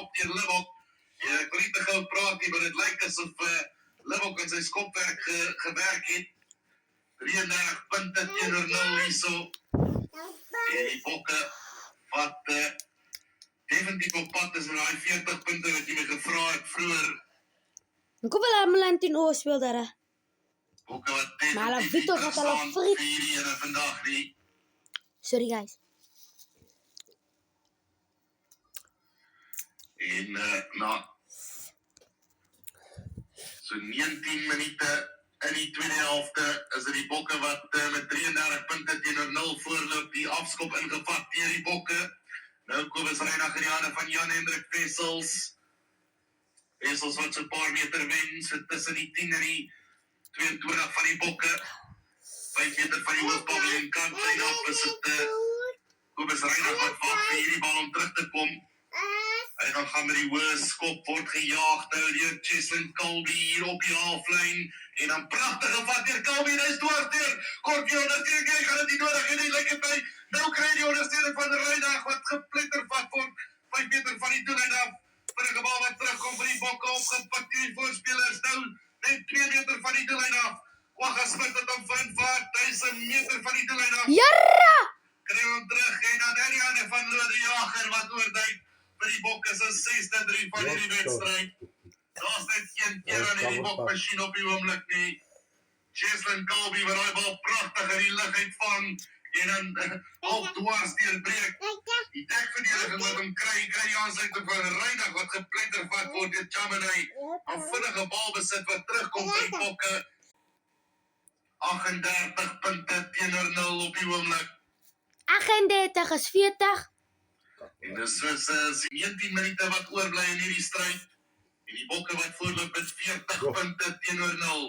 geskop deur Libbok. Ek wil nie te gou praat nie, maar dit lyk asof Libbok aan sy skopwerk gewerk het. 33 punte teenoor 0 hierso. En die Bokke wat definitief op pad is met daai 40 punte wat jy my gevra het vroeër. Hoekom wil hulle in 10 speel daar? Bokke wat Maar hulle definitief weet toch dat hulle staan friet. 4-1 vandag nie. Sorry guys. En so 19 minute in die tweede helfte is dit die Bokke wat met 33 punte teenoor 0 voorloop, die afskop ingevat deur die Bokke. Nou Kobus Reinagh in die hande van Jan-Hendrik Wessels. Wessels wat so 'n paar meter wen, so tussen die 10 en die 22 van die Bokke. 5 meter van die hoofpaviljoen kant af is dit Kobus Reinagh wat wag vir hierdie bal om terug te kom. Hy gaan met die hoë skop, word gejaag deur Cheslin Colby hier op die halflyn. En dan pragtige vat deur Colby, en hy is dwars deur. Kort die ondersteuning, hy gaan dit nie nodig hê nie, lyk dit my. Nou kry die ondersteuning van Reinagh wat gepletter vat word 5 meter van die doellyn af. Vir 'n bal wat terugkom vir die Bokke opgepik deur die voorspelers. Nou net 2 meter van die doellyn af. Kwagga Smit het hom vinvaart, hy is 'n meter van die doellyn af. Jarra! Kry hom terug en dan die hande van Lode Jager wat oorduik vir die Bokke se 6-3 van hierdie wedstryd. Daar's net een keer aan hierdie Bokmasjien op die oomblik nie. Cheslin Colby wat daai bal pragtig in die lug uitvang en dan op dwars deurbreek. Die dekverdediging wat hom kry die aansluiting van Reinagh wat gepletter vat word deur Chaminay. 'n Vinnige bal besit wat terugkom vir die Bokke. 38 punte teenoor 0 op die oomblik. 38 is 40. En dis soos 19 minute wat oorbly in hierdie stryd. En die Bokke wat voorloop met 40 punte teenoor 0.